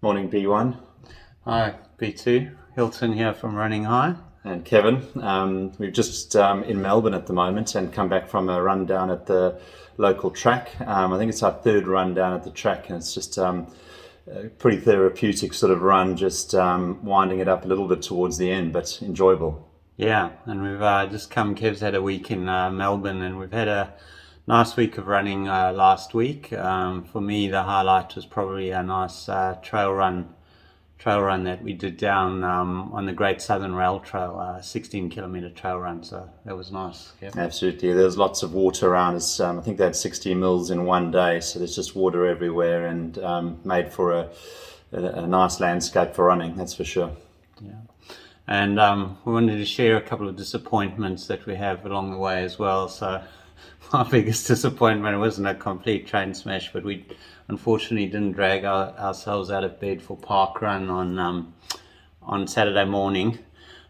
Morning, B1 Hi, B2. Hilton here from Running High. and Kevin. We've just in Melbourne at the moment and come back from a run down at the local track. I think it's our third run down at the track, and it's just a pretty therapeutic sort of run, just winding it up a little bit towards the end, but enjoyable. Yeah, and we've just come. Kev's had a week in Melbourne, and we've had a nice week of running last week. For me, the highlight was probably a nice trail run that we did down on the Great Southern Rail Trail, 16-kilometer trail run. So that was nice. Yeah. Absolutely. There's lots of water around us. I think they had 60 mils in one day, so there's just water everywhere and made for a nice landscape for running, that's for sure. Yeah. And we wanted to share a couple of disappointments that we have along the way as well. So my biggest disappointment, it wasn't a complete train smash, but we unfortunately didn't drag ourselves out of bed for park run on Saturday morning.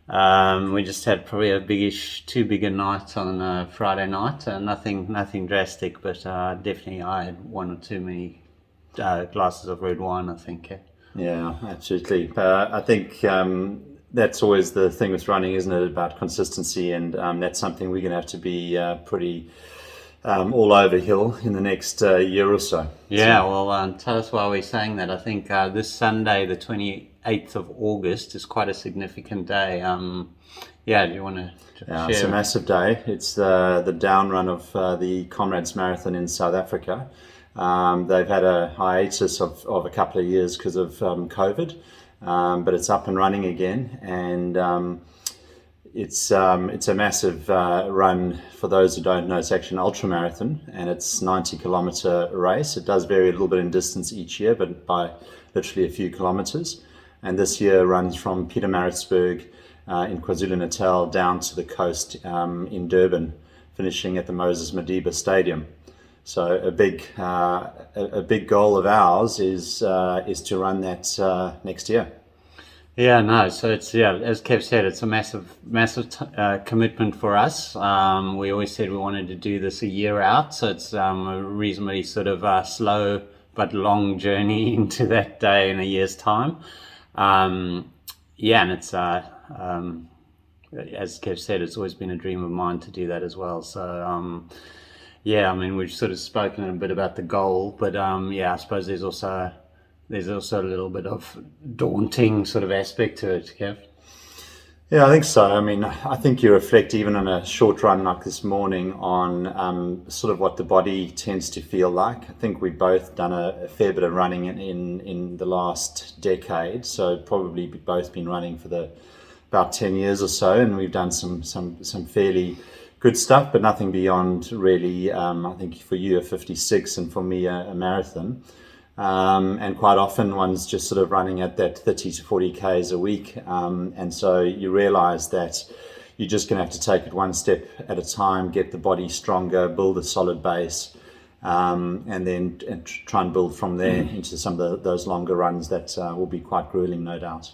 We just had probably too big a night on Friday night. Nothing drastic, but definitely I had one or too many glasses of red wine, I think. Yeah, absolutely. I think that's always the thing with running, isn't it? About consistency, and that's something we're going to have to be pretty all over hill in the next year or so. Yeah, well, tell us why we're saying that. I think this Sunday, the 28th of August, is quite a significant day. Yeah, do you want to share? It's a massive day. It's the down run of the Comrades Marathon in South Africa. They've had a hiatus of a couple of years because of COVID, but it's up and running again, and it's a massive run. For those who don't know, it's actually an ultra marathon, and it's 90-kilometer race. It does vary a little bit in distance each year, but by literally a few kilometers. And this year runs from Pietermaritzburg in KwaZulu-Natal down to the coast in Durban, finishing at the Moses Madiba Stadium. So a big goal of ours is to run that next year. Yeah, no. So it's as Kev said, it's a massive commitment for us. We always said we wanted to do this a year out, so it's a reasonably sort of slow but long journey into that day in a year's time. Yeah, and it's as Kev said, it's always been a dream of mine to do that as well. So yeah, I mean, we've sort of spoken a bit about the goal, but yeah, I suppose there's also a little bit of daunting sort of aspect to it, Kev. Yeah, I think so. I mean, I think you reflect even on a short run like this morning on sort of what the body tends to feel like. I think we've both done a fair bit of running in the last decade, so probably both been running for about 10 years or so, and we've done some fairly good stuff, but nothing beyond really. I think for you a 56 and for me a marathon. And quite often one's just sort of running at that 30 to 40 Ks a week. And so you realize that you're just going to have to take it one step at a time, get the body stronger, build a solid base, and then try and build from there into some of those longer runs that will be quite grueling, no doubt.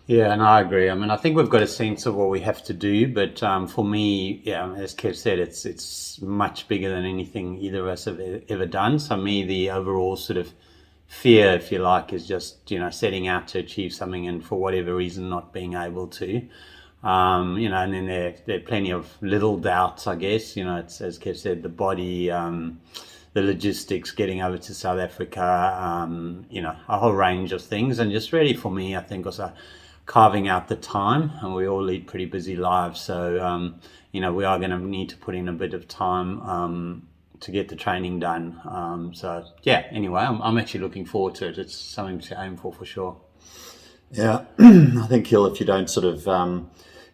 Yeah, and I agree. I mean, I think we've got a sense of what we have to do, but for me, yeah, as Kev said, it's much bigger than anything either of us have ever done. So me, the overall sort of fear, if you like, is just, setting out to achieve something and for whatever reason not being able to. And then there are plenty of little doubts, I guess. It's, as Kev said, the body, the logistics, getting over to South Africa, a whole range of things. And just really for me, I think also carving out the time, and we all lead pretty busy lives. So, we are going to need to put in a bit of time to get the training done. So yeah, anyway, I'm actually looking forward to it. It's something to aim for sure. Yeah, I think if you don't sort of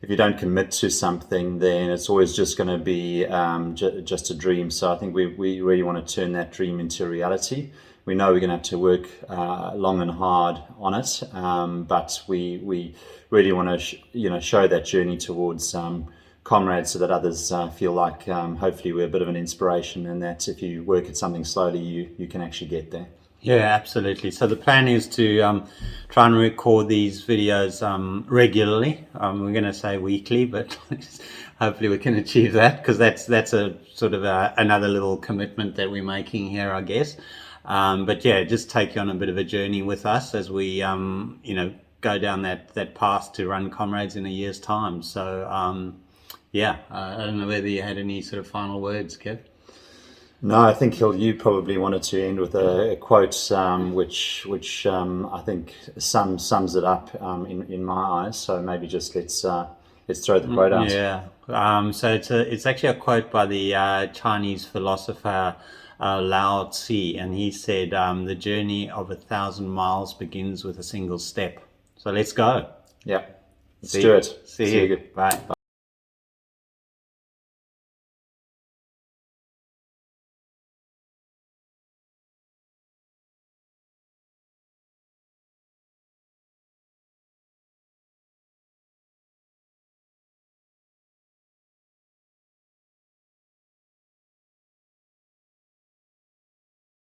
if you don't commit to something, then it's always just going to be just a dream. So I think we really want to turn that dream into reality. We know we're going to have to work long and hard on it, but we really want to show that journey towards Comrades, so that others feel like hopefully we're a bit of an inspiration, and that if you work at something slowly, you can actually get there. Yeah, absolutely. So the plan is to try and record these videos regularly. We're going to say weekly, but hopefully we can achieve that, because that's a sort of another little commitment that we're making here, I guess. But yeah, just take you on a bit of a journey with us as we, go down that path to run Comrades in a year's time. So, I don't know whether you had any sort of final words, Kev. No, I think you probably wanted to end with a quote, which I think sums it up in my eyes. So maybe just let's throw the quote out. Yeah. So it's actually a quote by the Chinese philosopher Lao Tzu, and he said, "The journey of 1,000 miles begins with a single step." So let's go. Yeah, let's do it. See you. Bye.